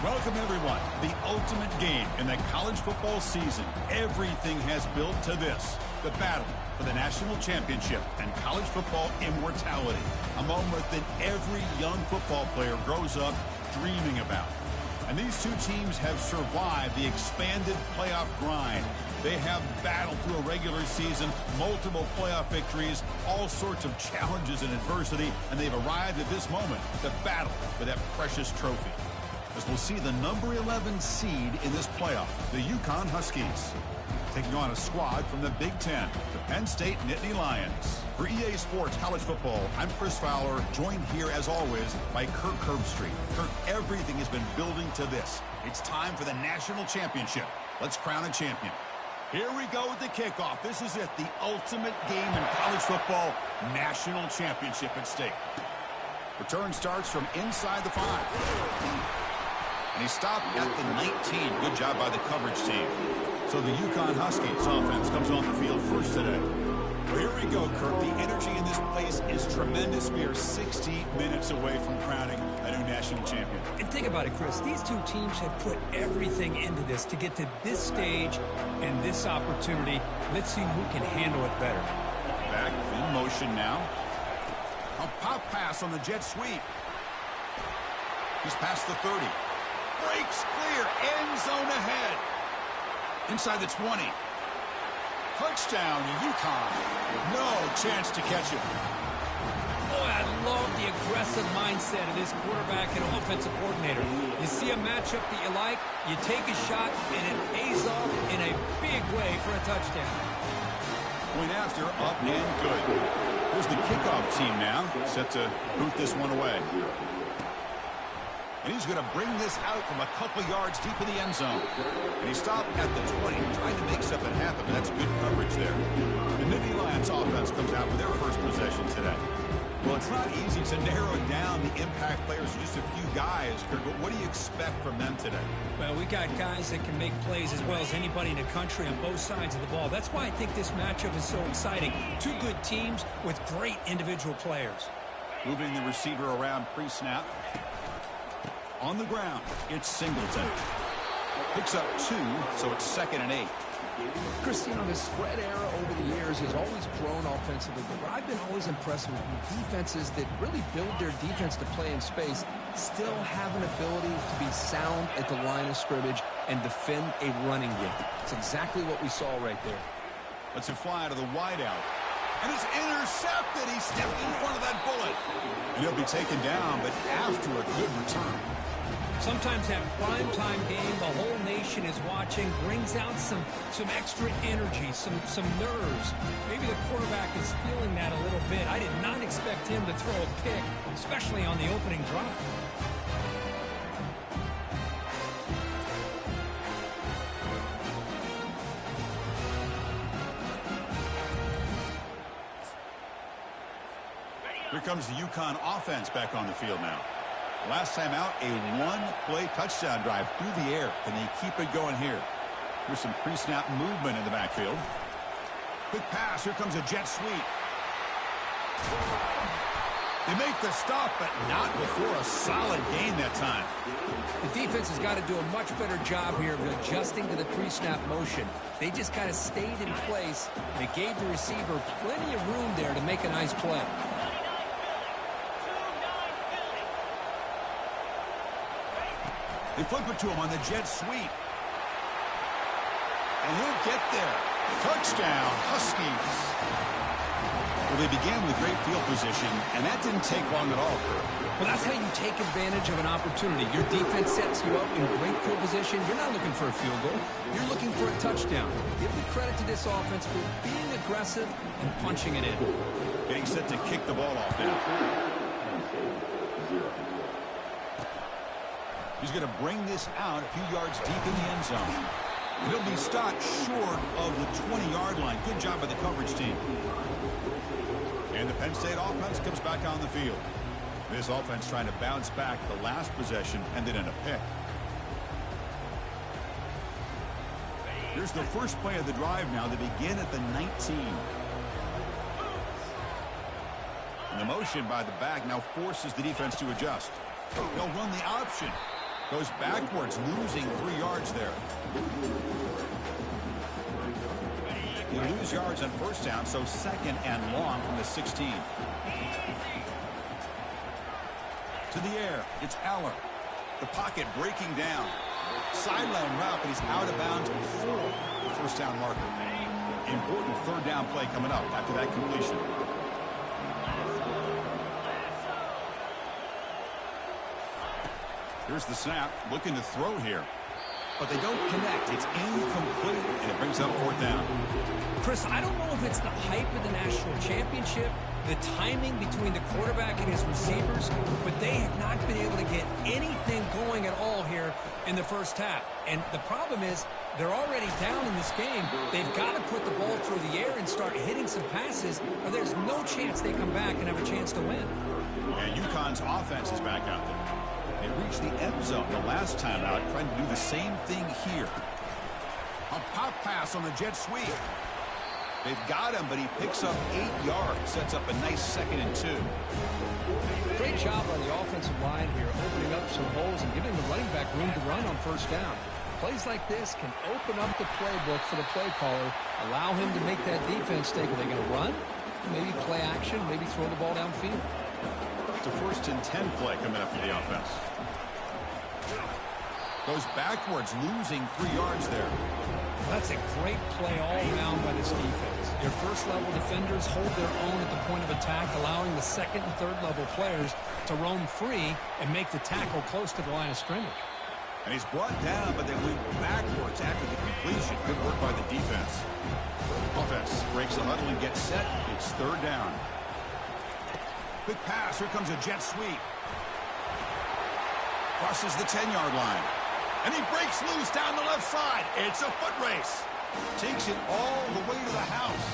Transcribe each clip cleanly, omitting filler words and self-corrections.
Welcome, everyone. The ultimate game in the college football season. Everything has built to this. The battle for the national championship and college football immortality. A moment that every young football player grows up dreaming about. And these two teams have survived the expanded playoff grind. They have battled through a regular season, multiple playoff victories, all sorts of challenges and adversity, and they've arrived at this moment to battle for that precious trophy. As we'll see the number 11 seed in this playoff, the UConn Huskies, taking on a squad from the Big Ten, the Penn State Nittany Lions. For EA Sports College Football, I'm Chris Fowler, joined here as always by Kirk Herbstreit. Kirk, everything has been building to this. It's time for the national championship. Let's crown a champion. Here we go with the kickoff. This is it, the ultimate game in college football, national championship at stake. Return starts from inside the 5. And he stopped at the 19. Good job by the coverage team. So the UConn Huskies offense comes on the field first today. Well, here we go, Kirk. The energy in this place is tremendous. We are 60 minutes away from crowning a new national champion. And think about it, Chris. These two teams have put everything into this to get to this stage and this opportunity. Let's see who can handle it better. Back in motion now. A pop pass on the jet sweep. He's past the 30. Breaks clear. End zone ahead. Inside the 20. Touchdown, UConn. No chance to catch it. Boy, I love the aggressive mindset of this quarterback and offensive coordinator. You see a matchup that you like, you take a shot, and it pays off in a big way for a touchdown. Point after, up and good. Here's the kickoff team now, set to boot this one away. And he's going to bring this out from a couple yards deep in the end zone. And he stopped at the 20, trying to make something happen, but that's good coverage there. The Nittany Lions offense comes out for their first possession today. Well, it's not easy to narrow down the impact players to just a few guys, Kirk, but what do you expect from them today? Well, we got guys that can make plays as well as anybody in the country on both sides of the ball. That's why I think this matchup is so exciting. Two good teams with great individual players. Moving the receiver around pre-snap. On the ground, it's Singleton. Picks up 2, so it's 2nd and 8. Chris, you know, the spread era over the years has always grown offensively, but what I've been always impressed with defenses that really build their defense to play in space still have an ability to be sound at the line of scrimmage and defend a running game. It's exactly what we saw right there. Let's it fly to the wideout. And it's intercepted. He stepped in front of that bullet. And he'll be taken down, but after a good return. Sometimes that primetime game, the whole nation is watching, brings out some extra energy, some nerves. Maybe the quarterback is feeling that a little bit. I did not expect him to throw a pick, especially on the opening drive. Here comes the UConn offense back on the field now. Last time out, a one-play touchdown drive through the air. Can they keep it going here? Here's some pre-snap movement in the backfield. Quick pass. Here comes a jet sweep. They make the stop, but not before a solid gain that time. The defense has got to do a much better job here of adjusting to the pre-snap motion. They just kind of stayed in place, and it gave the receiver plenty of room there to make a nice play. They flip it to him on the jet sweep. And he'll get there. Touchdown, Huskies. Well, they began with great field position, and that didn't take long at all, Kirk. Well, that's how you take advantage of an opportunity. Your defense sets you up in great field position. You're not looking for a field goal. You're looking for a touchdown. Give the credit to this offense for being aggressive and punching it in. Getting set to kick the ball off now. He's going to bring this out a few yards deep in the end zone. He'll be stopped short of the 20-yard line. Good job by the coverage team. And the Penn State offense comes back on the field. This offense trying to bounce back. The last possession ended in a pick. Here's the first play of the drive now. They begin at the 19. And the motion by the back now forces the defense to adjust. They'll run the option. Goes backwards, losing 3 yards there. You lose yards on first down, so second and long from the 16. To the air, it's Aller. The pocket breaking down. Sideline route, but he's out of bounds before the first down marker. Important third down play coming up after that completion. Here's the snap, looking to throw here. But they don't connect. It's incomplete, and it brings up fourth down. Chris, I don't know if it's the hype of the national championship, the timing between the quarterback and his receivers, but they have not been able to get anything going at all here in the first half. And the problem is they're already down in this game. They've got to put the ball through the air and start hitting some passes, or there's no chance they come back and have a chance to win. And UConn's offense is back out there. They reached the end zone the last time out, trying to do the same thing here. A pop pass on the jet sweep. They've got him, but he picks up 8 yards. Sets up a nice 2nd and 2. Great job on the offensive line here, opening up some holes and giving the running back room to run on first down. Plays like this can open up the playbook for the play caller, allow him to make that defense think, are they going to run? Maybe play action, maybe throw the ball downfield. It's a 1st and 10 play coming up for the offense. Goes backwards, losing 3 yards there. That's a great play all around by this defense. Your first-level defenders hold their own at the point of attack, allowing the second and third-level players to roam free and make the tackle close to the line of scrimmage. And he's brought down, but they went backwards after the completion. Good work by the defense. Offense breaks the huddle and gets set. It's 3rd down. Quick pass. Here comes a jet sweep. Crosses the 10-yard line. And he breaks loose down the left side. It's a foot race. Takes it all the way to the house.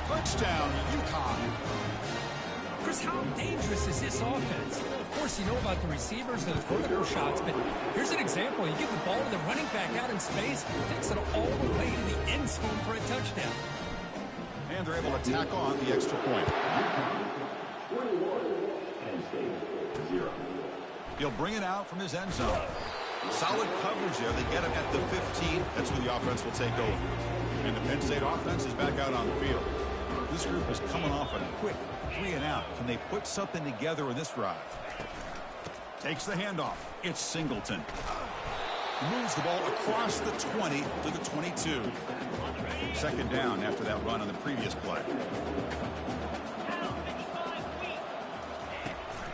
Touchdown, UConn. Chris, how dangerous is this offense? Of course, you know about the receivers and the vertical shots, but here's an example. You give the ball to the running back out in space, takes it all the way to the end zone for a touchdown. And they're able to tack on the extra point. He'll bring it out from his end zone. Solid coverage there. They get him at the 15. That's where the offense will take over. And the Penn State offense is back out on the field. This group is coming off a quick 3 and out. Can they put something together in this drive? Takes the handoff. It's Singleton. Moves the ball across the 20 to the 22. 2nd down after that run on the previous play.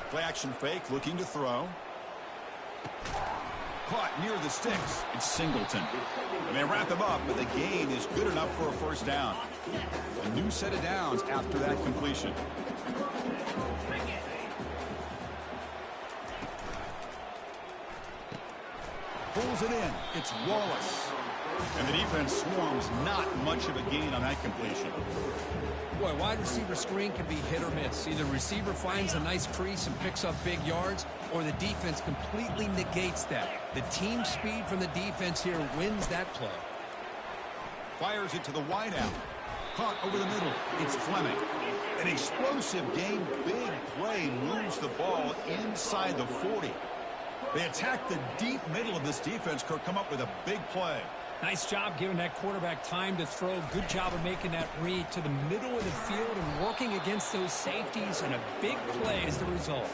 Play action fake, looking to throw. Caught near the sticks. It's Singleton. And they wrap him up, but the gain is good enough for a 1st down. A new set of downs after that completion. Pulls it in. It's Wallace. And the defense swarms. Not much of a gain on that completion. Boy, wide receiver screen can be hit or miss. Either receiver finds a nice crease and picks up big yards, or the defense completely negates that. The team speed from the defense here wins that play. Fires it to the wideout. Caught over the middle. It's Fleming. An explosive game. Big play. Moves the ball inside the 40. They attack the deep middle of this defense. Kirk, come up with a big play. Nice job giving that quarterback time to throw. Good job of making that read to the middle of the field and working against those safeties, and a big play is the result.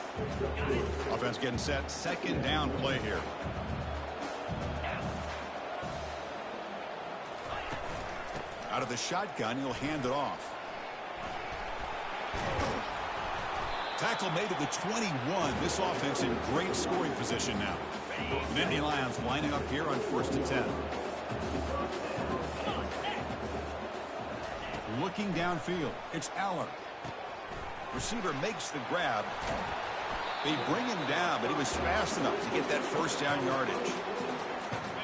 Offense getting set. 2nd down play here. Out of the shotgun, he'll hand it off. Tackle made at the 21. This offense in great scoring position now. The Nittany Lions lining up here on 1st and 10. Looking downfield, it's Aller. Receiver makes the grab. They bring him down, but he was fast enough to get that 1st down yardage.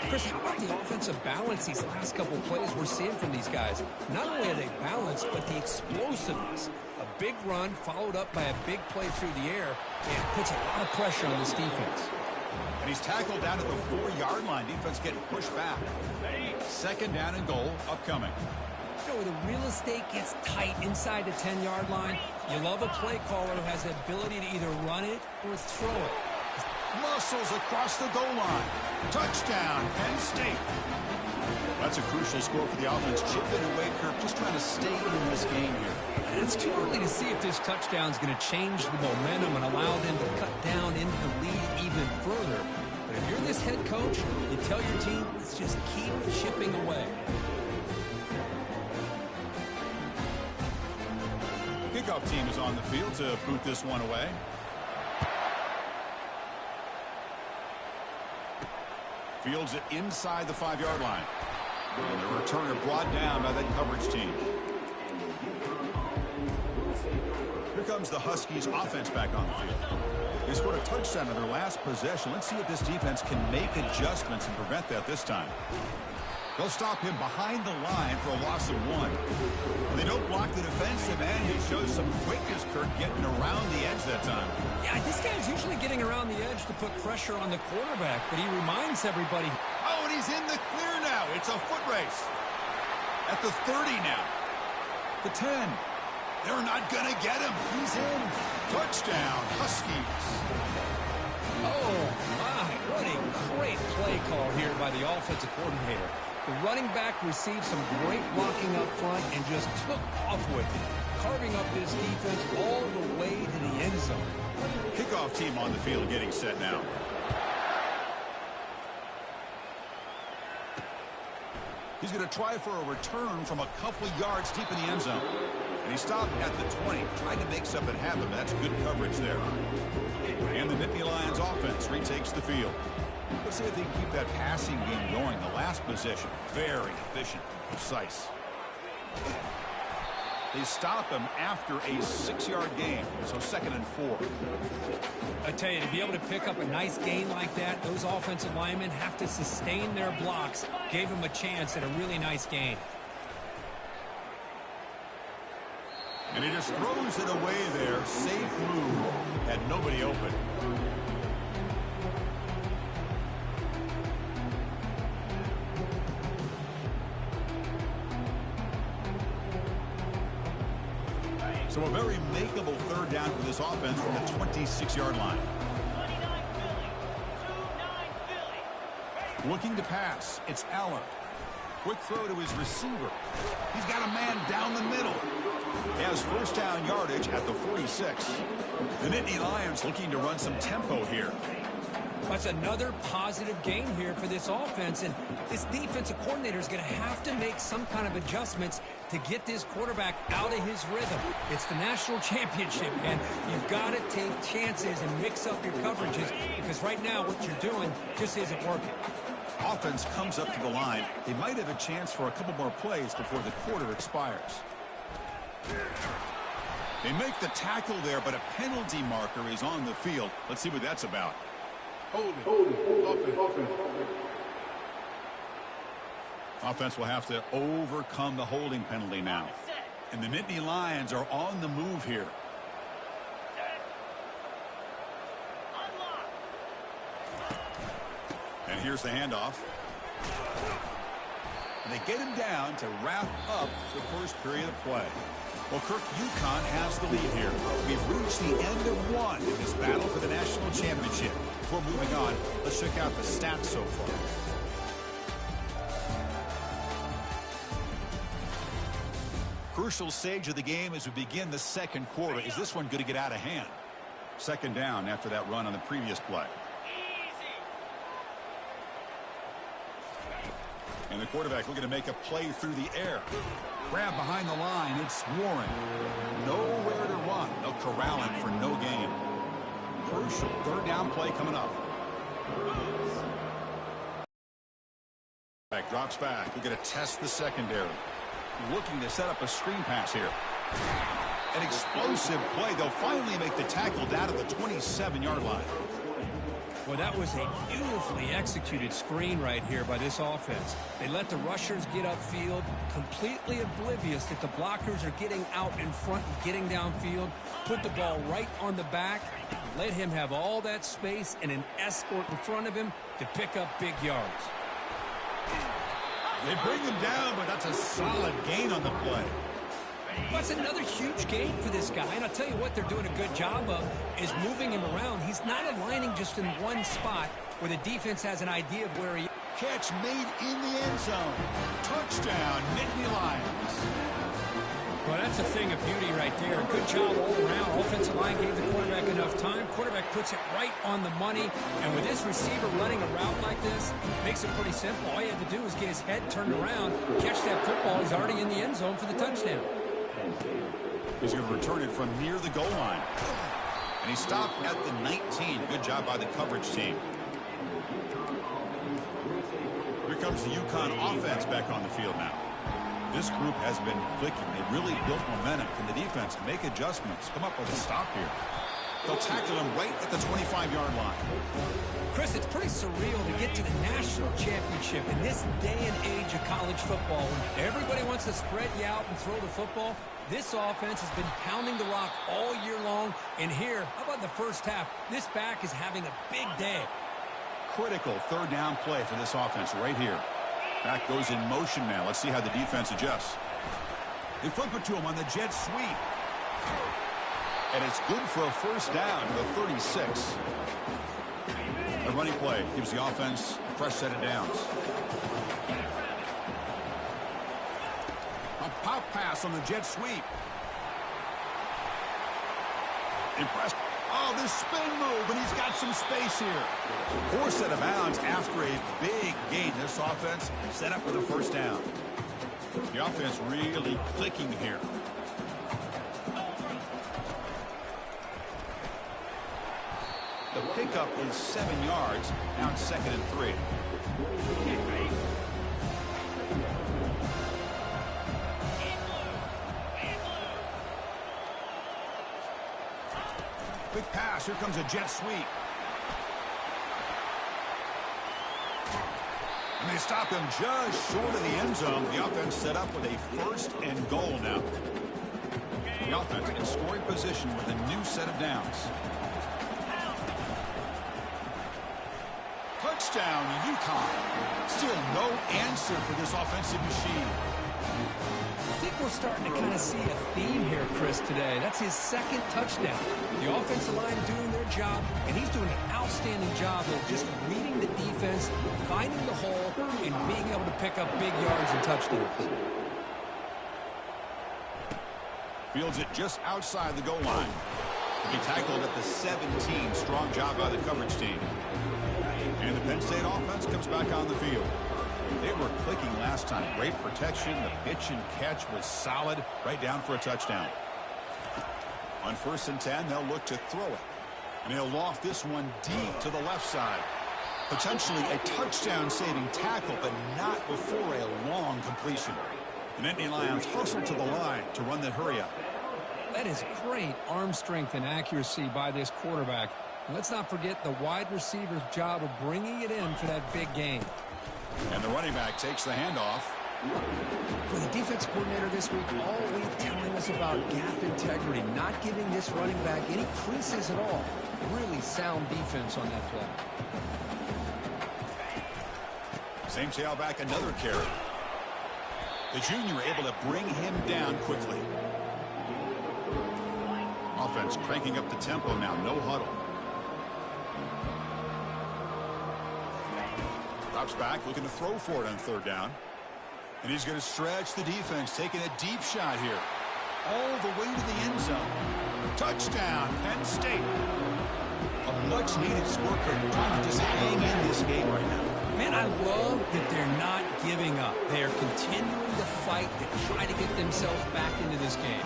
Chris, how about the offensive balance these last couple plays we're seeing from these guys? Not only are they balanced, but the explosiveness. A big run followed up by a big play through the air, and puts a lot of pressure on this defense. And he's tackled down at the 4-yard line. Defense getting pushed back. 2nd down and goal upcoming. You know, the real estate gets tight inside the 10-yard line. You love a play caller who has the ability to either run it or throw it. Muscles across the goal line. Touchdown, Penn State. That's a crucial score for the offense. Chipping away, Kirk, just trying to stay in this game here. It's too early to see if this touchdown is going to change the momentum and allow them to cut down into the lead even further. But if you're this head coach, you tell your team, let's just keep chipping away. Kickoff team is on the field to boot this one away. Fields it inside the 5-yard line. And the returner brought down by that coverage team. Here comes the Huskies offense back on the field. They scored a touchdown on their last possession. Let's see if this defense can make adjustments and prevent that this time. They'll stop him behind the line for a loss of 1. When they don't block the defensive end, he shows some quickness, Kirk, getting around the edge that time. Yeah, this guy's usually getting around the edge to put pressure on the quarterback, but he reminds everybody. Oh, and he's in the clear now. It's a foot race. At the 30 now. The 10. They're not going to get him. He's in. Touchdown, Huskies. Oh, my. What a great play call here by the offensive coordinator. The running back received some great blocking up front and just took off with it, carving up this defense all the way to the end zone. Kickoff team on the field getting set now. He's going to try for a return from a couple yards deep in the end zone. And he stopped at the 20, trying to make something happen, but that's good coverage there. And the Nittany Lions offense retakes the field. Let's see if they can keep that passing game going. The last possession, very efficient and precise. They stop him after a 6-yard gain, so 2nd and 4. I tell you, to be able to pick up a nice gain like that, those offensive linemen have to sustain their blocks. Gave him a chance at a really nice gain. And he just throws it away there. Safe move. Had nobody open. So a very makeable 3rd down for this offense from the 26-yard line. Looking to pass. It's Allen. Quick throw to his receiver. He's got a man down the middle. He has 1st down yardage at the 46. The Nittany Lions looking to run some tempo here. That's another positive game here for this offense, and this defensive coordinator is going to have to make some kind of adjustments to get this quarterback out of his rhythm. It's the national championship, and you've got to take chances and mix up your coverages, because right now what you're doing just isn't working. Offense comes up to the line. They might have a chance for a couple more plays before the quarter expires. They make the tackle there, but a penalty marker is on the field. Let's see what that's about. Offense will have to overcome the holding penalty now. And the Nittany Lions are on the move here. And here's the handoff. And they get him down to wrap up the first period of play. Well, Kirk, UConn has the lead here. We've reached the end of 1 in this battle for the national championship. Before moving on, let's check out the stats so far. Crucial stage of the game as we begin the 2nd quarter. Is this one going to get out of hand? 2nd down after that run on the previous play. And the quarterback looking to make a play through the air. Grab behind the line. It's Warren. Nowhere to run. They'll corral him for no gain. Crucial 3rd down play coming up. Back drops back. We're going to test the secondary. Looking to set up a screen pass here. An explosive play. They'll finally make the tackle down to the 27-yard line. Well, that was a beautifully executed screen right here by this offense. They let the rushers get upfield, completely oblivious that the blockers are getting out in front and getting downfield. Put the ball right on the back, let him have all that space and an escort in front of him to pick up big yards. They bring him down, but that's a solid gain on the play. Well, it's another huge game for this guy, and I'll tell you what they're doing a good job of is moving him around. He's not aligning just in one spot where the defense has an idea of where he is. Catch made in the end zone. Touchdown, Nittany Lions. Well, that's a thing of beauty right there. Good job all around. Offensive line gave the quarterback enough time. Quarterback puts it right on the money. And with this receiver running a route like this, makes it pretty simple. All he had to do was get his head turned around, catch that football. He's already in the end zone for the touchdown. He's going to return it from near the goal line. And he stopped at the 19. Good job by the coverage team. Here comes the UConn offense back on the field now. This group has been clicking. They really built momentum. Can the defense make adjustments? Come up with a stop here. They'll tackle him right at the 25-yard line. Chris, it's pretty surreal to get to the national championship in this day and age of college football. When everybody wants to spread you out and throw the football, this offense has been pounding the rock all year long. And here, how about the first half? This back is having a big day. Critical third down play for this offense right here. Back goes in motion now. Let's see how the defense adjusts. They flip it to him on the jet sweep. And it's good for a first down to the 36. A running play gives the offense a fresh set of downs. A pop pass on the jet sweep. Impressive. Oh, the spin move, and he's got some space here. Poor set of bounds after a big gain. This offense set up for the first down. The offense really clicking here. The pickup is 7 yards. Now it's 2nd and 3. Quick pass. Here comes a jet sweep. And they stop him just short of the end zone. The offense set up with a 1st and goal now. The offense in scoring position with a new set of downs. Touchdown, UConn. Still no answer for this offensive machine. I think we're starting to kind of see a theme here, Chris, today. That's his 2nd touchdown. The offensive line doing their job, and he's doing an outstanding job of just reading the defense, finding the hole, and being able to pick up big yards and touchdowns. Fields it just outside the goal line. To be tackled at the 17. Strong job by the coverage team. And the Penn State offense comes back on the field. They were clicking last time. Great protection. The pitch and catch was solid. Right down for a touchdown. On 1st and 10, they'll look to throw it. And he'll loft this one deep to the left side. Potentially a touchdown-saving tackle, but not before a long completion. The Nittany Lions hustle to the line to run the hurry-up. That is great arm strength and accuracy by this quarterback. And let's not forget the wide receiver's job of bringing it in for that big game. And the running back takes the handoff. For the defense coordinator this week, all week telling us about gap integrity, not giving this running back any creases at all. Really sound defense on that play. Same tailback, another carry. The junior able to bring him down quickly. Offense cranking up the tempo now, no huddle. Drops back, looking to throw for it on 3rd down. And he's going to stretch the defense, taking a deep shot here. All the way to the end zone. Touchdown, Penn State. A much-needed scorecard, trying to just hang in this game right now. Man, I love that they're not giving up. They're continuing to fight to try to get themselves back into this game.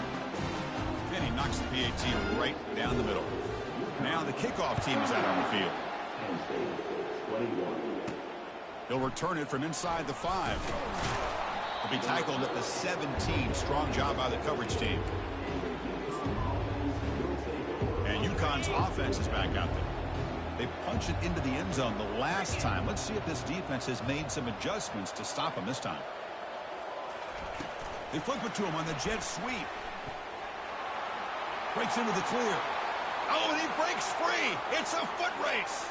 And he knocks the PAT right down the middle. Now the kickoff team is out on the field. He'll return it from inside the 5. He'll be tackled at the 17. Strong job by the coverage team. And UConn's offense is back out there. They punched it into the end zone the last time. Let's see if this defense has made some adjustments to stop him this time. They flip it to him on the jet sweep. Breaks into the clear. Oh, and he breaks free. It's a foot race.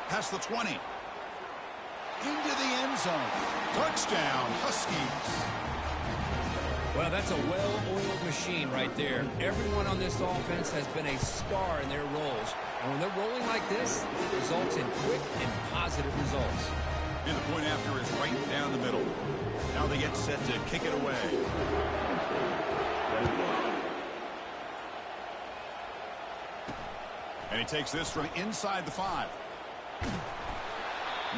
Past the 20. Into the end zone. Touchdown, Huskies. Well, that's a well-oiled machine right there. Everyone on this offense has been a star in their roles. And when they're rolling like this, it results in quick and positive results. And the point after is right down the middle. Now they get set to kick it away. And he takes this from inside the 5. And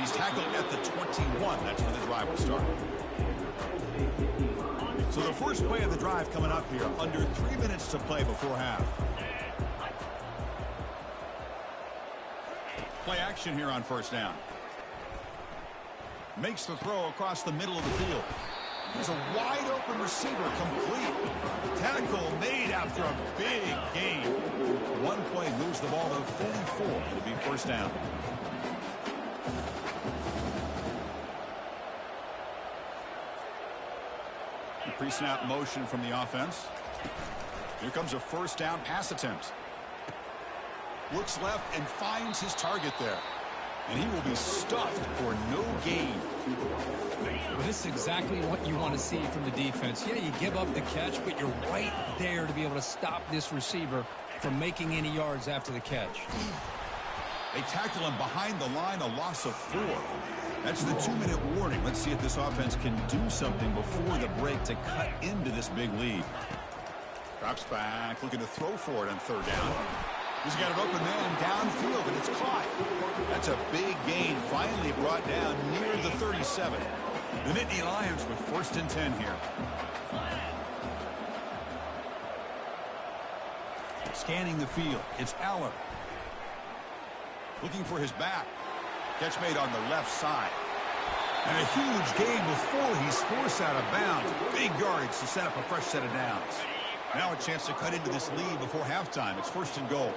he's tackled at the 21. That's where the drive will start. So the first play of the drive coming up here. Under 3 minutes to play before half. Play action here on first down. Makes the throw across the middle of the field. There's a wide open receiver, complete. Tackle made after a big gain. One play moves the ball to 44 to be first down. Pre-snap motion from the offense. Here comes a first down pass attempt. Looks left and finds his target there. And he will be stuffed for no gain. Well, this is exactly what you want to see from the defense. Yeah, you give up the catch, but you're right there to be able to stop this receiver from making any yards after the catch. They tackle him behind the line, a loss of 4. That's the 2-minute warning. Let's see if this offense can do something before the break to cut into this big lead. Drops back, looking to throw for it on third down. He's got an open man downfield, and it's caught. That's a big gain, finally brought down near the 37. The Nittany Lions with first and 10 here. Scanning the field, it's Aller. Looking for his back. Catch made on the left side. And a huge gain before he's forced out of bounds. Big yardage to set up a fresh set of downs. Now a chance to cut into this lead before halftime. It's first and goal.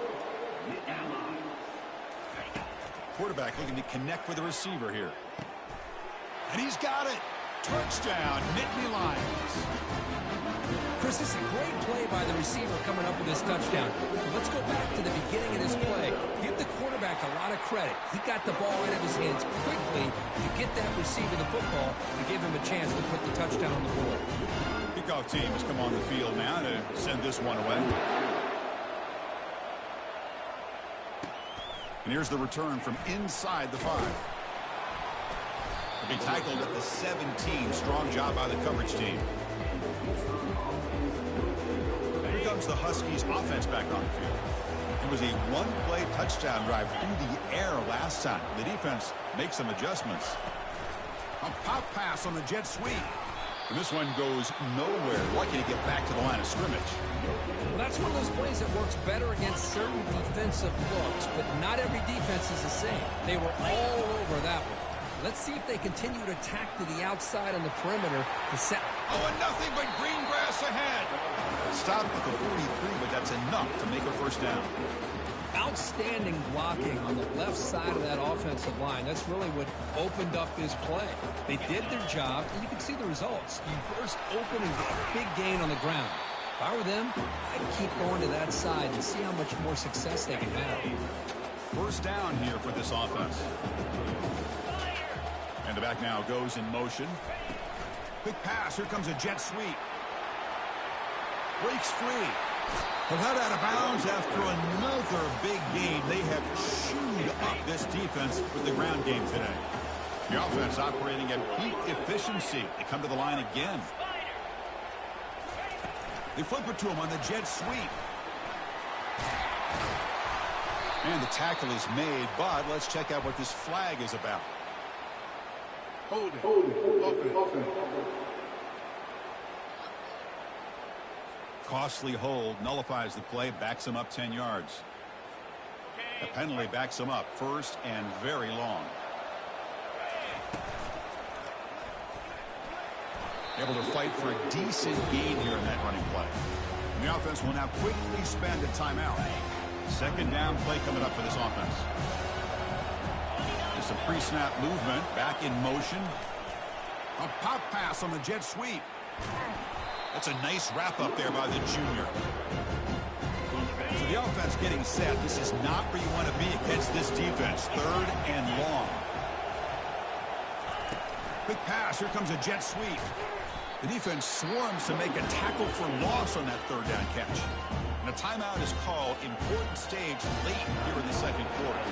Quarterback looking to connect with the receiver here. And he's got it. Touchdown, Nittany Lions. Chris, this is a great play by the receiver coming up with this touchdown. Let's go back to the beginning of this play. Give the quarterback a lot of credit. He got the ball out of his hands quickly to get that receiver the football and give him a chance to put the touchdown on the board. Kickoff team has come on the field now to send this one away. And here's the return from inside the 5. He'll be tackled at the 17. Strong job by the coverage team. Here comes the Huskies offense back on the field. It was a one-play touchdown drive through the air last time. The defense makes some adjustments. A pop pass on the jet sweep. And this one goes nowhere. Lucky to get back to the line of scrimmage. Well, that's one of those plays that works better against certain defensive looks, but not every defense is the same. They were all over that one. Let's see if they continue to attack to the outside on the perimeter to set. Oh, and nothing but green grass ahead. Stop at the 43, but that's enough to make a first down. Outstanding blocking on the left side of that offensive line. That's really what opened up this play. They did their job, and you can see the results. You burst open and get a big gain on the ground. If I were them, I'd keep going to that side and see how much more success they can have. First down here for this offense. And the back now goes in motion. Quick pass. Here comes a jet sweep. Breaks free. But not out of bounds after another big gain. They have chewed up this defense with the ground game today. The offense operating at peak efficiency. They come to the line again. They flip it to him on the jet sweep. And the tackle is made, but let's check out what this flag is about. Hold it. Open. Costly hold, nullifies the play, backs him up 10 yards. The penalty backs him up first and very long. Able to fight for a decent gain here in that running play. And the offense will now quickly spend a timeout. Second down play coming up for this offense. Just a pre-snap movement, back in motion. A pop pass on the jet sweep. That's a nice wrap up there by the junior. So the offense getting set. This is not where you want to be against this defense. Third and long. Quick pass. Here comes a jet sweep. The defense swarms to make a tackle for loss on that third down catch. And a timeout is called. Important stage late here in the second quarter.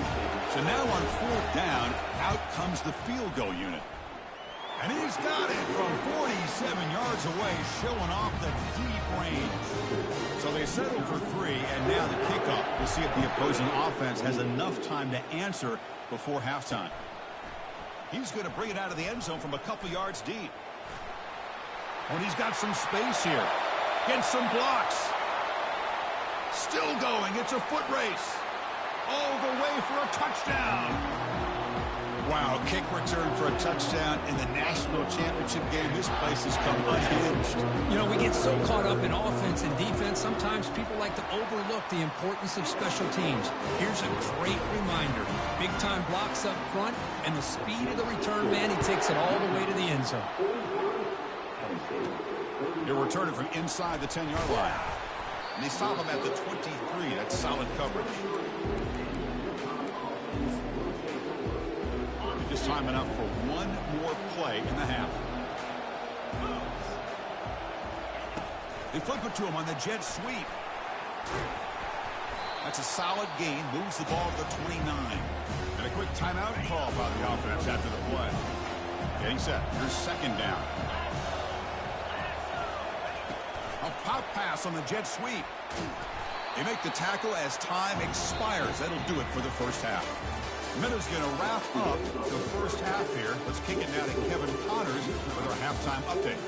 So now on fourth down, out comes the field goal unit. And he's got it from 47 yards away, showing off the deep range. So they settle for 3, and now the kickoff. We'll see if the opposing offense has enough time to answer before halftime. He's going to bring it out of the end zone from a couple yards deep. And he's got some space here. Gets some blocks. Still going. It's a foot race. All the way for a touchdown. Wow, kick return for a touchdown in the national championship game. This place has come unhinged. You know, we get so caught up in offense and defense, sometimes people like to overlook the importance of special teams. Here's a great reminder. Big-time blocks up front, and the speed of the return man, he takes it all the way to the end zone. He'll return it from inside the 10-yard line. And they stop him at the 23. That's solid coverage. Just time enough for one more play in the half. They flip it to him on the jet sweep. That's a solid gain. Moves the ball to the 29. And a quick timeout call by the offense after the play. Getting set. Here's second down. A pop pass on the jet sweep. They make the tackle as time expires. That'll do it for the first half. Minutes going to wrap up the first half here. Let's kick it now to Kevin Connors with our halftime update.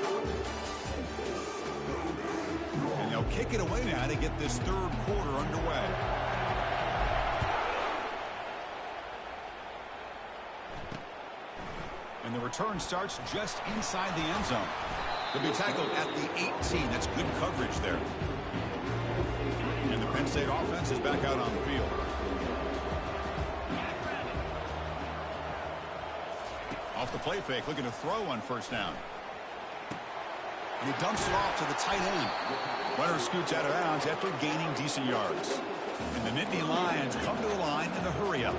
And they'll kick it away now to get this third quarter underway. And the return starts just inside the end zone. They'll be tackled at the 18. That's good coverage there. And the Penn State offense is back out on the field. Off the play fake, looking to throw on first down. And he dumps it off to the tight end. Runner scoots out of bounds after gaining decent yards. And the Nittany Lions come to the line in a hurry-up.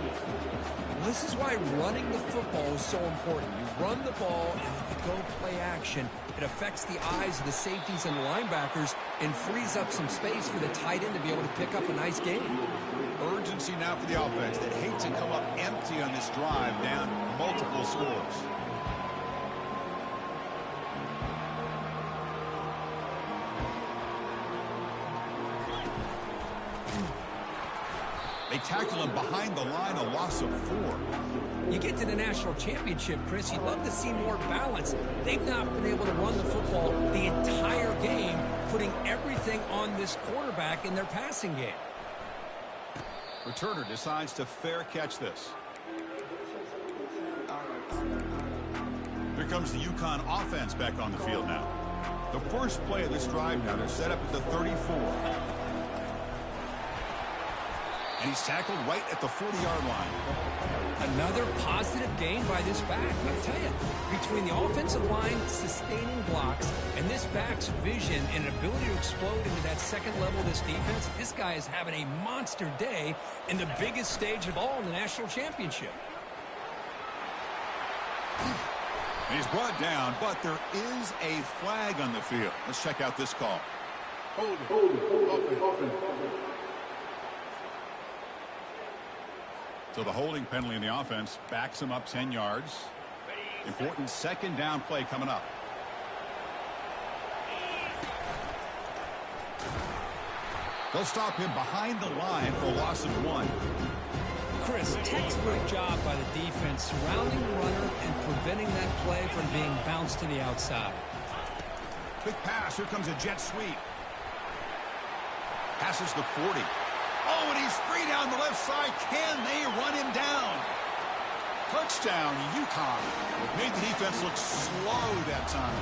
This is why running the football is so important. You run the ball, and if you go play action, it affects the eyes of the safeties and the linebackers and frees up some space for the tight end to be able to pick up a nice gain. Urgency now for the offense that hate to come up empty on this drive, down multiple scores. They tackle him behind the line, a loss of 4. You get to the national championship, Chris, you'd love to see more balance. They've not been able to run the football the entire game, putting everything on this quarterback in their passing game. Returner decides to fair catch this. Here comes the UConn offense back on the field now. The first play of this drive now, they're set up at the 34. And he's tackled right at the 40-yard line. Another positive gain by this back. I'll tell you, between the offensive line sustaining blocks and this back's vision and ability to explode into that second level of this defense, this guy is having a monster day in the biggest stage of all in the national championship. And he's brought down, but there is a flag on the field. Let's check out this call. Hold it. So the holding penalty in the offense backs him up 10 yards. Important second down play coming up. They'll stop him behind the line for a loss of 1. Chris, textbook job by the defense surrounding the runner and preventing that play from being bounced to the outside. Quick pass. Here comes a jet sweep. Passes the 40. Oh, and he's free down the left side. Can they run him down? Touchdown, UConn. Made the defense look slow that time.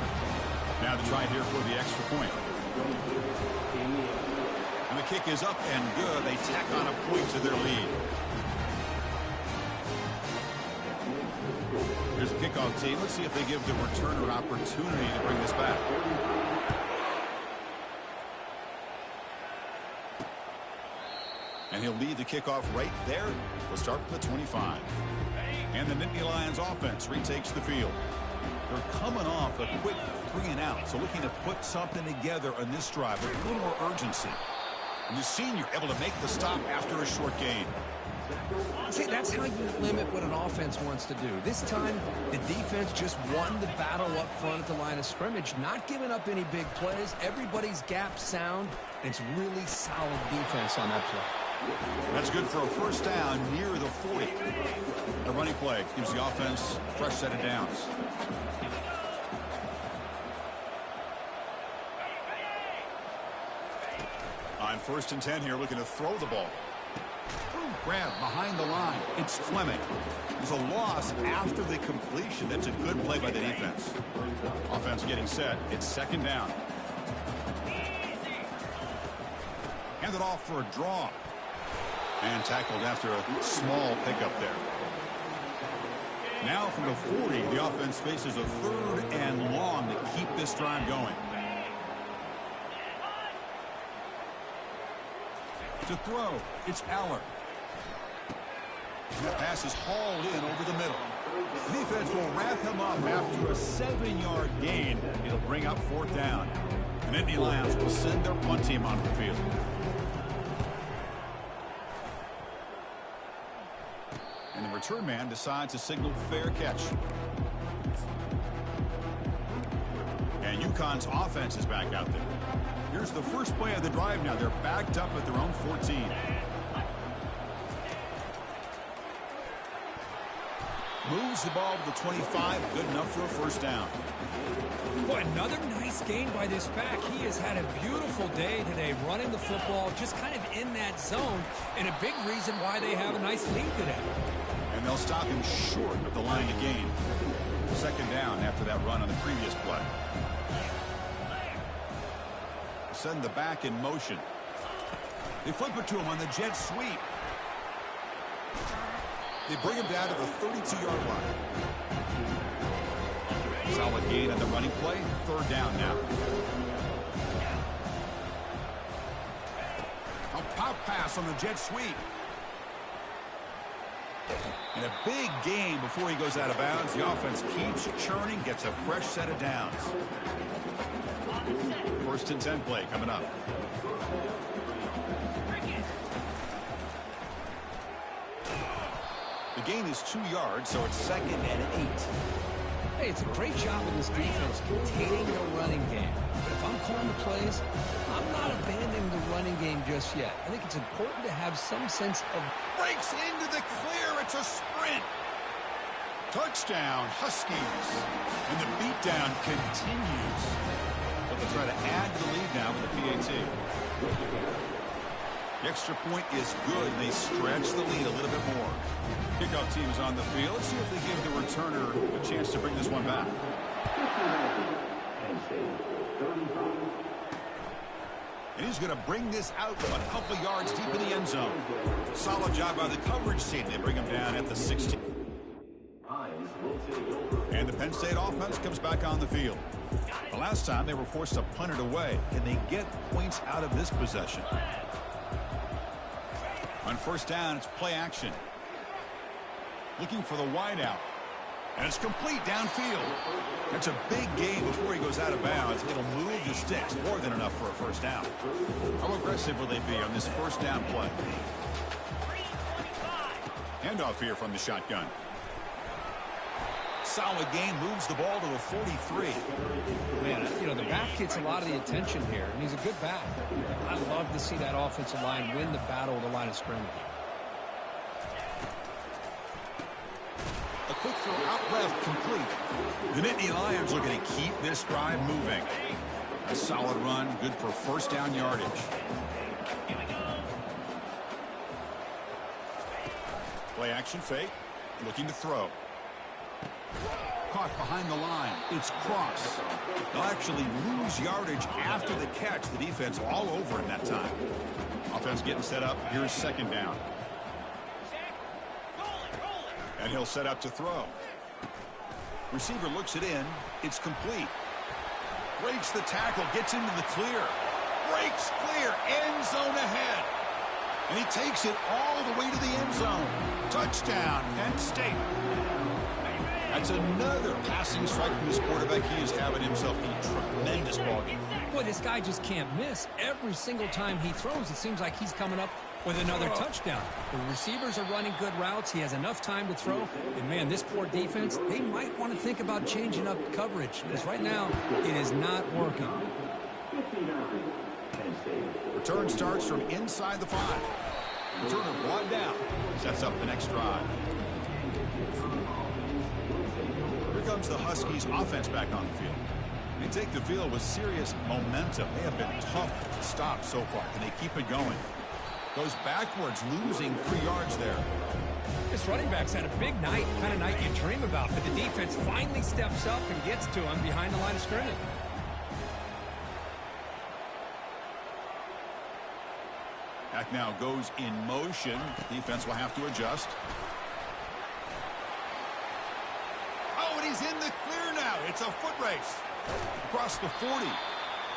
Now the try here for the extra point. And the kick is up and good. They tack on a point to their lead. Here's the kickoff team. Let's see if they give the returner an opportunity to bring this back. And he'll lead the kickoff right there. We'll start from the 25. And the Nittany Lions offense retakes the field. They're coming off a quick 3-and-out, so looking to put something together on this drive with a little more urgency. And the senior able to make the stop after a short gain. See, that's how you limit what an offense wants to do. This time, the defense just won the battle up front at the line of scrimmage, not giving up any big plays. Everybody's gap sound. It's really solid defense on that play. That's good for a first down near the 40. The running play gives the offense a fresh set of downs. On 1st and 10 here, looking to throw the ball. Grab behind the line. It's Fleming. There's a loss after the completion. That's a good play by the defense. Offense getting set. It's 2nd down. Handed off for a draw. And tackled after a small pickup there. Now from the 40, the offense faces a 3rd and long to keep this drive going. To throw, it's Aller. That pass is hauled in over the middle. The defense will wrap him up after a 7-yard gain. It'll bring up 4th down. And Indy Lions will send their punt team onto the field. And the return man decides to signal fair catch. And UConn's offense is back out there. Here's the first play of the drive now. They're backed up at their own 14. Moves the ball to the 25. Good enough for a first down. Boy, another nice game by this back. He has had a beautiful day today running the football, just kind of in that zone, and a big reason why they have a nice lead today. And they'll stop him short of the line to gain. 2nd down after that run on the previous play. Send the back in motion. They flip it to him on the jet sweep. They bring him down to the 32-yard line. Solid gain on the running play. 3rd down now. A pop pass on the jet sweep. And a big gain before he goes out of bounds. The offense keeps churning, gets a fresh set of downs. 1st and 10 play coming up. The gain is 2 yards, so it's 2nd and 8. Hey, it's a great job of this defense containing the running game. But if I'm calling the plays, I'm not abandoning the running game just yet. I think it's important to have some sense of... Breaks into the clear. It's a sprint. Touchdown, Huskies. And the beatdown continues. But they'll try to add to the lead now with a PAT. The extra point is good. They stretch the lead a little bit more. Kickoff team is on the field. Let's see if they give the returner a chance to bring this one back. And he's going to bring this out from a couple yards deep in the end zone. Solid job by the coverage team. They bring him down at the 16. And the Penn State offense comes back on the field. The last time they were forced to punt it away. Can they get points out of this possession? On 1st down, it's play action. Looking for the wideout. And it's complete downfield. That's a big gain before he goes out of bounds. It'll move the sticks more than enough for a first down. How aggressive will they be on this 1st down play? Handoff here from the shotgun. Solid gain, moves the ball to the 43. Man, you know, the back gets a lot of the attention here, and he's a good back. I love to see that offensive line win the battle of the line of scrimmage. A quick throw out left, complete. The Nittany Lions looking to keep this drive moving. A solid run, good for first down yardage. Play action fake, looking to throw. Caught behind the line. It's Cross. They'll actually lose yardage after the catch. The defense all over him that time. Offense getting set up. Here's 2nd down. And he'll set up to throw. Receiver looks it in. It's complete. Breaks the tackle. Gets into the clear. Breaks clear. End zone ahead. And he takes it all the way to the end zone. Touchdown, Penn State. That's another passing strike from this quarterback. He is having himself a tremendous ball game. Boy, this guy just can't miss. Every single time he throws, it seems like he's coming up with another touchdown. The receivers are running good routes. He has enough time to throw. And, man, this poor defense, they might want to think about changing up coverage because right now it is not working. Return starts from inside the 5. Returner brought down. Sets up the next drive. Here comes the Huskies offense back on the field. They take the field with serious momentum. They have been tough to stop so far. Can they keep it going? Goes backwards, losing 3 yards there. This running back's had a big night, kind of night you dream about, but the defense finally steps up and gets to him behind the line of scrimmage. Back now goes in motion. Defense will have to adjust. Oh, and he's in the clear now. It's a foot race. Across the 40.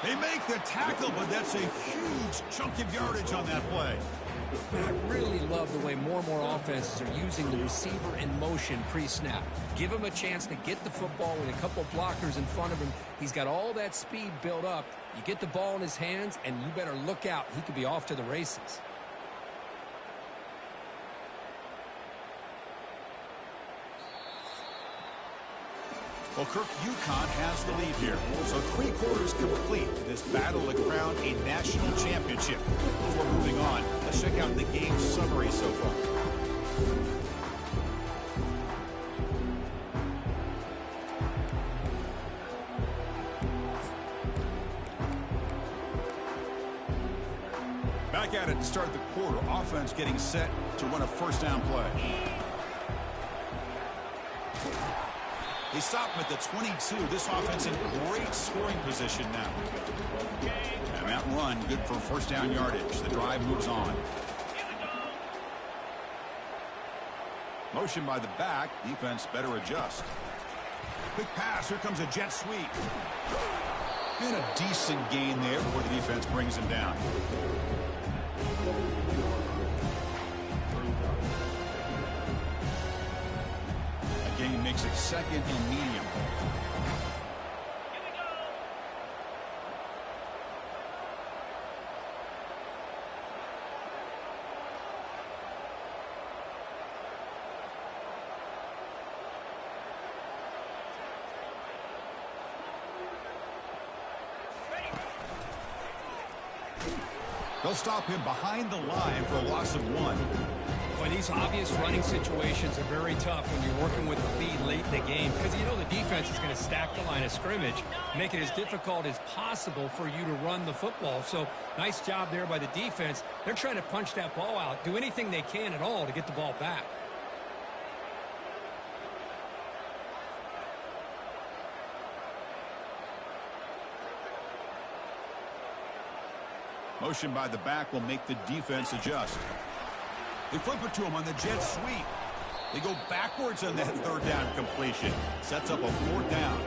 They make the tackle, but that's a huge chunk of yardage on that play. I really love the way more and more offenses are using the receiver in motion pre-snap. Give him a chance to get the football with a couple blockers in front of him. He's got all that speed built up. You get the ball in his hands, and you better look out. He could be off to the races. Well, Kirk, UConn has the lead here. So 3 quarters complete to this battle to crown a national championship. Before moving on, let's check out the game summary so far. Back at it to start the quarter. Offense getting set to run a first down play. They stop him at the 22. This offense in great scoring position now. And that run, good for first down yardage. The drive moves on. Motion by the back. Defense better adjust. Quick pass. Here comes a jet sweep. And a decent gain there before the defense brings him down. Gain makes it second and medium. They'll stop him behind the line for a loss of 1. Boy, these obvious running situations are very tough when you're working with the lead late in the game because you know the defense is going to stack the line of scrimmage, make it as difficult as possible for you to run the football. So nice job there by the defense. They're trying to punch that ball out, do anything they can at all to get the ball back. Motion by the back will make the defense adjust. They flip it to him on the jet sweep. They go backwards on that 3rd down completion. Sets up a 4th down.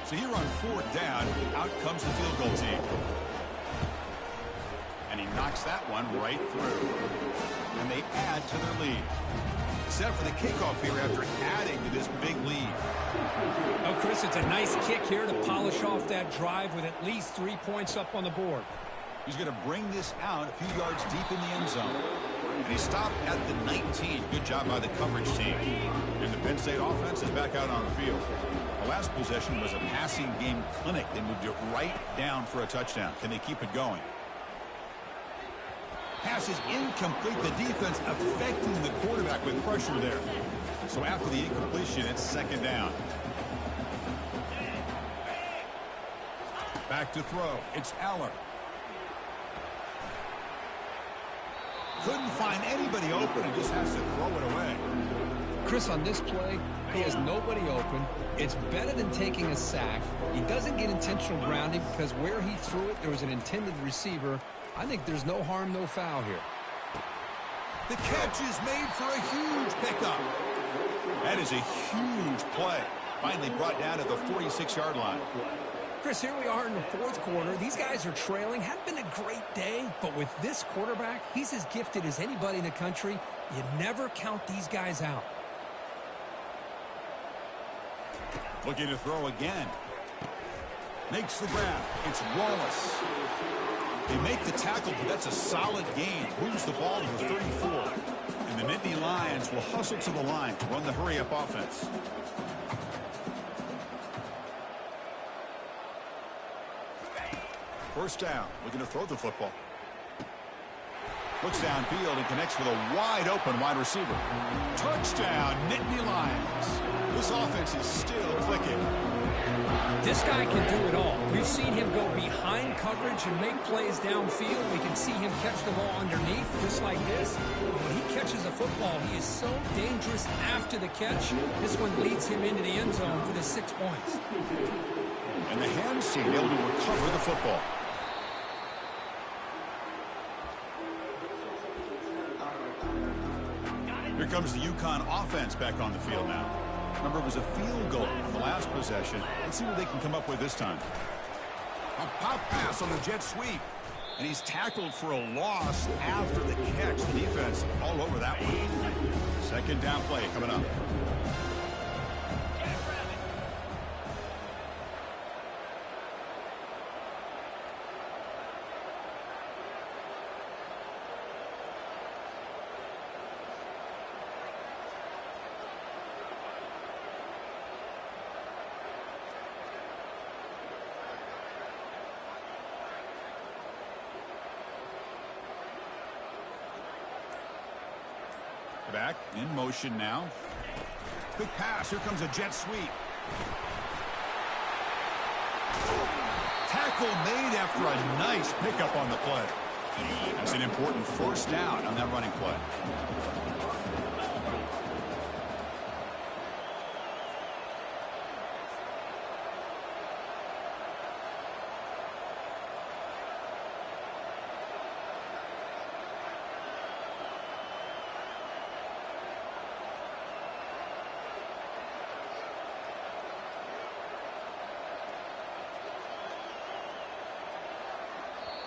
So here on 4th down, out comes the field goal team. And he knocks that one right through. And they add to their lead. Set for the kickoff here after adding to this big lead. Oh, Chris, it's a nice kick here to polish off that drive with at least 3 points up on the board. He's going to bring this out a few yards deep in the end zone. And he stopped at the 19. Good job by the coverage team. And the Penn State offense is back out on the field. The last possession was a passing game clinic. They moved it right down for a touchdown. Can they keep it going? Pass is incomplete. The defense affecting the quarterback with pressure there. So after the incompletion, it's 2nd down. Back to throw. It's Aller. Couldn't find anybody open and just has to throw it away. Chris, on this play, he has nobody open. It's better than taking a sack. He doesn't get intentional grounding because where he threw it, there was an intended receiver. I think there's no harm, no foul here. The catch is made for a huge pickup. That is a huge play. Finally brought down at the 46-yard line. Chris, here we are in the 4th quarter. These guys are trailing. Hadn't been a great day, but with this quarterback, he's as gifted as anybody in the country. You never count these guys out. Looking to throw again. Makes the grab. It's Wallace. They make the tackle, but that's a solid gain. Moves the ball to the 34. And the Nittany Lions will hustle to the line to run the hurry-up offense. First down. Looking to throw the football. Looks downfield and connects with a wide-open wide receiver. Touchdown, Nittany Lions. This offense is still clicking. This guy can do it all. We've seen him go behind coverage and make plays downfield. We can see him catch the ball underneath, just like this. When he catches a football, he is so dangerous after the catch. This one leads him into the end zone for the 6 points. And the hands seem able to recover the football. Here comes the UConn offense back on the field now. Remember, it was a field goal on the last possession. Let's see what they can come up with this time. A pop pass on the jet sweep. And he's tackled for a loss after the catch. The defense all over that one. Second down play coming up. Back in motion now. Quick pass. Here comes a jet sweep. Tackle made after a nice pickup on the play. That's an important first down on that running play.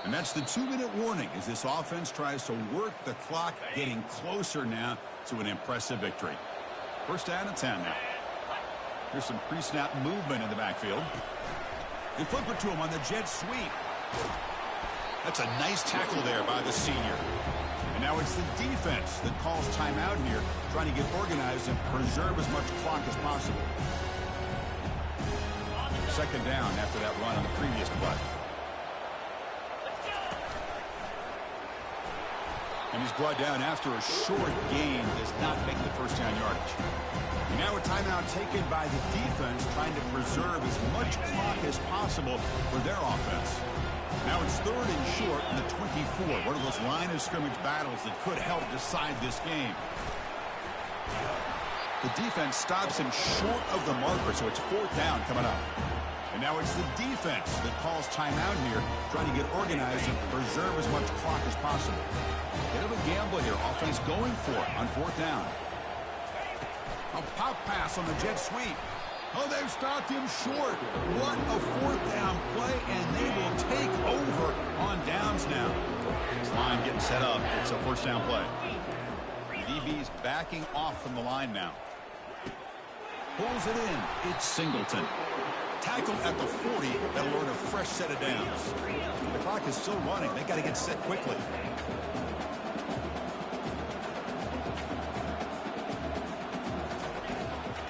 And that's the 2-minute warning as this offense tries to work the clock, getting closer now to an impressive victory. First down and 10 now. Here's some pre-snap movement in the backfield. They flip it to him on the jet sweep. That's a nice tackle there by the senior. And now it's the defense that calls timeout here, trying to get organized and preserve as much clock as possible. Second down after that run on the previous play. And he's brought down after a short gain, does not make the first down yardage. And now a timeout taken by the defense, trying to preserve as much clock as possible for their offense. Now it's third and short in the 24. One of those line of scrimmage battles that could help decide this game. The defense stops him short of the marker, so it's fourth down coming up. And now it's the defense that calls timeout here, trying to get organized and preserve as much clock as possible. Bit of a gamble here. Offense going for it on fourth down. A pop pass on the jet sweep. Oh, they've stopped him short. What a fourth down play, and they will take over on downs now. This line getting set up. It's a first down play. DB's backing off from the line now. Pulls it in. It's Singleton. Tackled at the 40. That'll earn a fresh set of downs. The clock is still running. They got to get set quickly.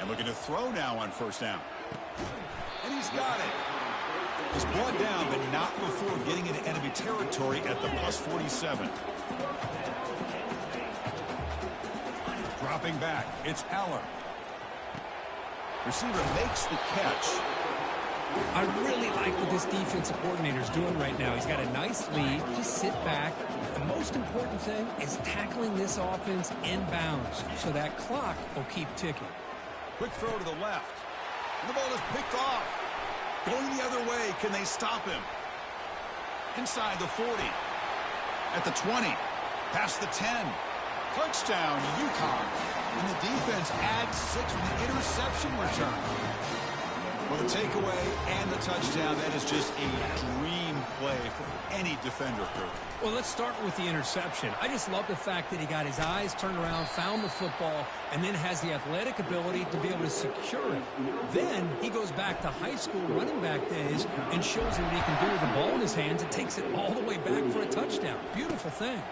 Looking to throw now on first down. And he's got it. He's brought down, but not before getting into enemy territory at the plus 47. Dropping back, it's Aller. Receiver makes the catch. I really like what this defensive coordinator is doing right now. He's got a nice lead. Just sit back. The most important thing is tackling this offense inbounds so that clock will keep ticking. Quick throw to the left. And the ball is picked off. Going the other way. Can they stop him? Inside the 40. At the 20. Past the 10. Touchdown, UConn. And the defense adds 6 with the interception return. Well, the takeaway and the touchdown, that is just a dream play for any defender, Kurt. Well, let's start with the interception. I just love the fact that he got his eyes turned around, found the football, and then has the athletic ability to be able to secure it. Then he goes back to high school running back days and shows him what he can do with the ball in his hands and takes it all the way back for a touchdown. Beautiful thing.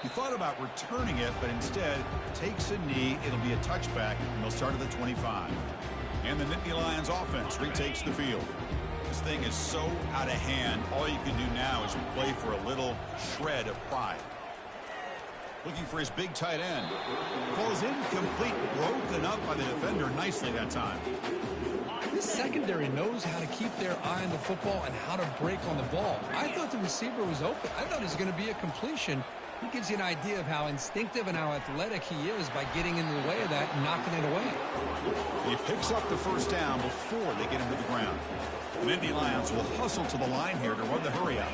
He thought about returning it, but instead takes a knee. It'll be a touchback, and they'll start at the 25. And the Nittany Lions offense retakes the field. This thing is so out of hand, all you can do now is play for a little shred of pride. Looking for his big tight end. Falls incomplete, broken up by the defender nicely that time. This secondary knows how to keep their eye on the football and how to break on the ball. I thought the receiver was open. I thought it was going to be a completion. He gives you an idea of how instinctive and how athletic he is by getting in the way of that and knocking it away. He picks up the first down before they get him to the ground. The Nittany Lions will hustle to the line here to run the hurry out.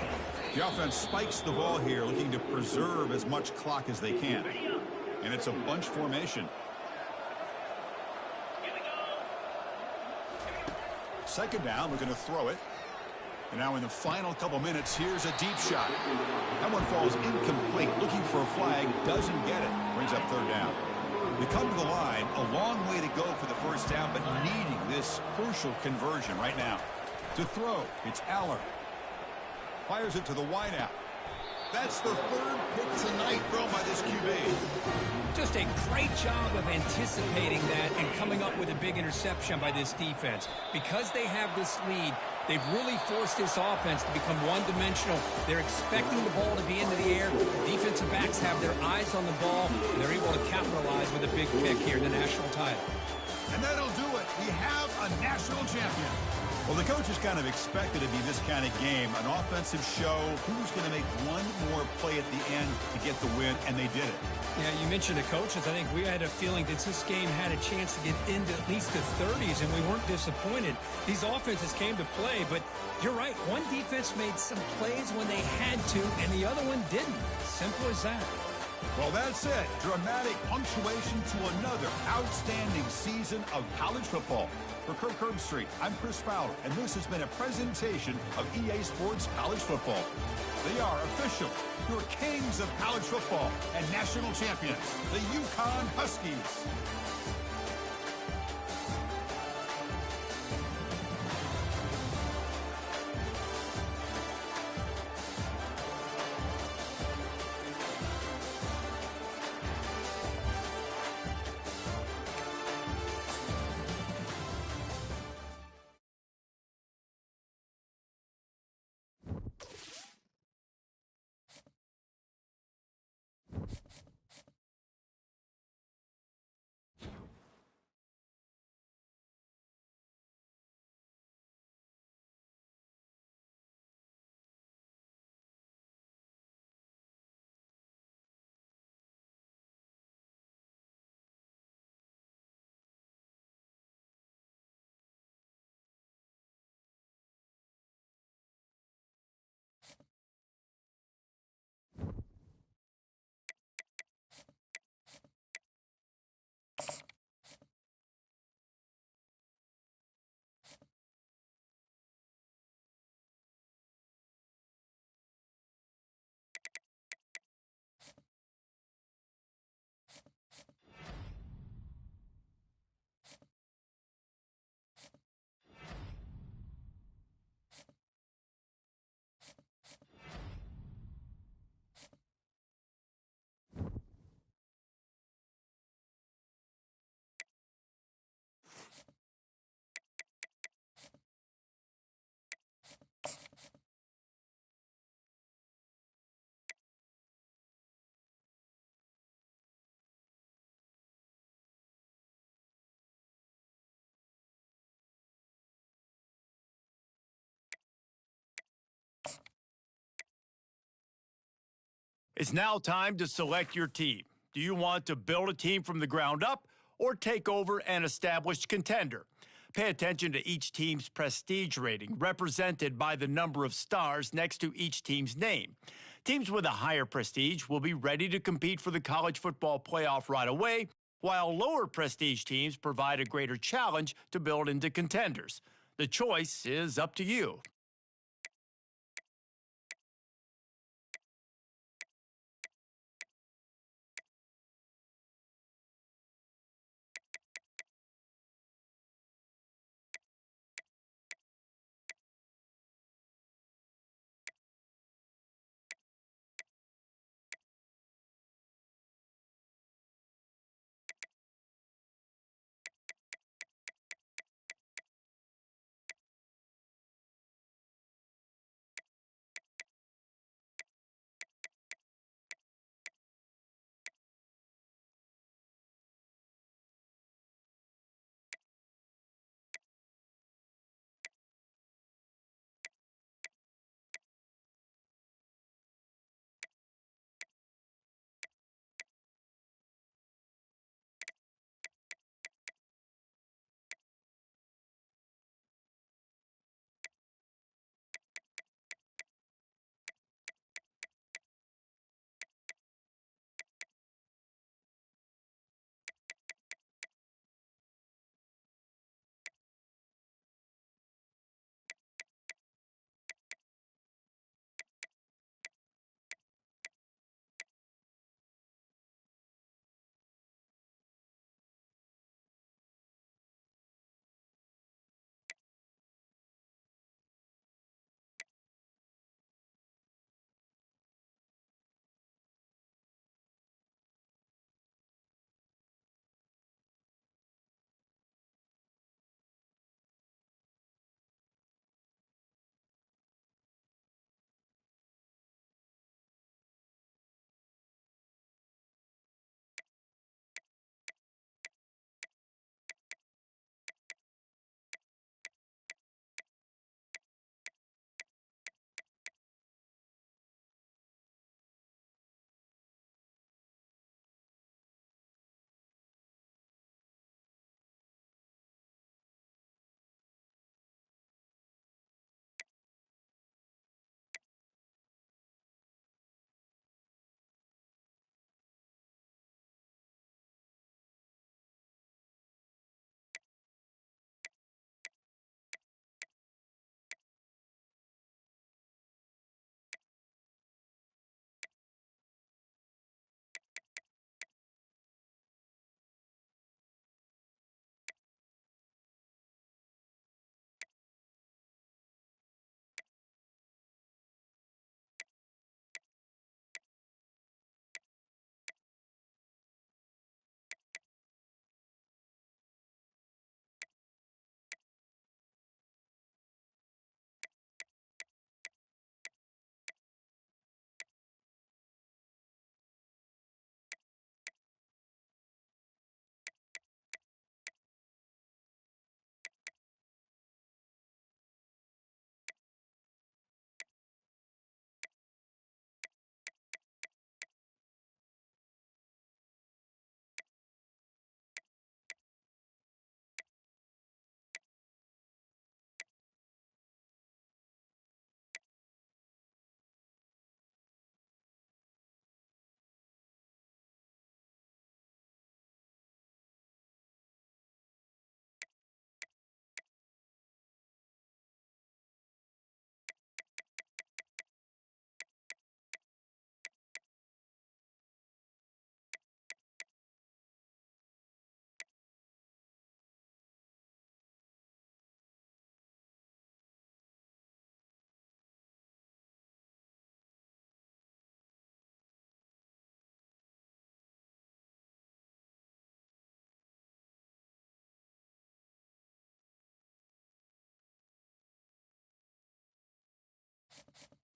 The offense spikes the ball here, looking to preserve as much clock as they can. And it's a bunch formation. Second down, we're going to throw it. And now in the final couple minutes, here's a deep shot. That one falls incomplete. Looking for a flag, doesn't get it. Brings up third down. They come to the line, a long way to go for the first down, but needing this crucial conversion right now. To throw, it's Aller. Fires it to the wideout. That's the third pick tonight thrown by this QB. Just a great job of anticipating that and coming up with a big interception by this defense. Because they have this lead, they've really forced this offense to become one-dimensional. They're expecting the ball to be into the air. Defensive backs have their eyes on the ball, and they're able to capitalize with a big pick here in the national title. And that'll do it. We have a national champion. Well, the coaches kind of expected it to be this kind of game, an offensive show. Who's going to make one more play at the end to get the win, and they did it. Yeah, you mentioned the coaches. I think we had a feeling that this game had a chance to get into at least the 30s, and we weren't disappointed. These offenses came to play, but you're right. One defense made some plays when they had to, and the other one didn't. Simple as that. Well, that's it. Dramatic punctuation to another outstanding season of college football. For Kirk Herbstreit, I'm Chris Fowler, and this has been a presentation of EA Sports College Football. They are official, your kings of college football and national champions, the UConn Huskies. It's now time to select your team. Do you want to build a team from the ground up or take over an established contender? Pay attention to each team's prestige rating, represented by the number of stars next to each team's name. Teams with a higher prestige will be ready to compete for the college football playoff right away, while lower prestige teams provide a greater challenge to build into contenders. The choice is up to you.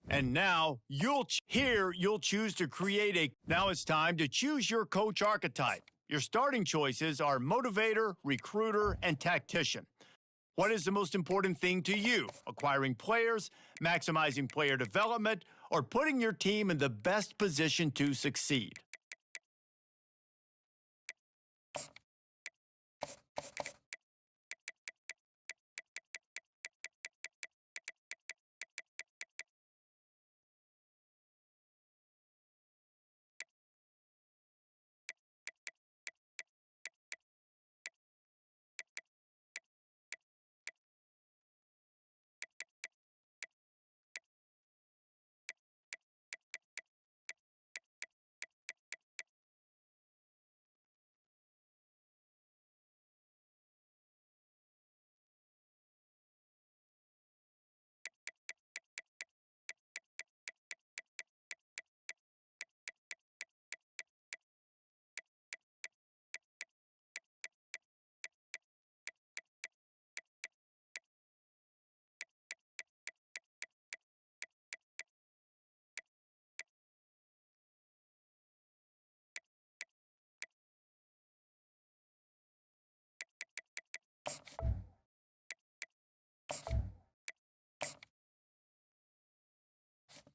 And now you'll choose to create a. Now it's time to choose your coach archetype. Your starting choices are motivator, recruiter, and tactician. What is the most important thing to you? Acquiring players, maximizing player development, or putting your team in the best position to succeed?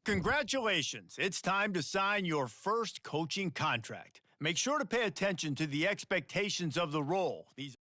Congratulations. It's time to sign your first coaching contract. Make sure to pay attention to the expectations of the role. These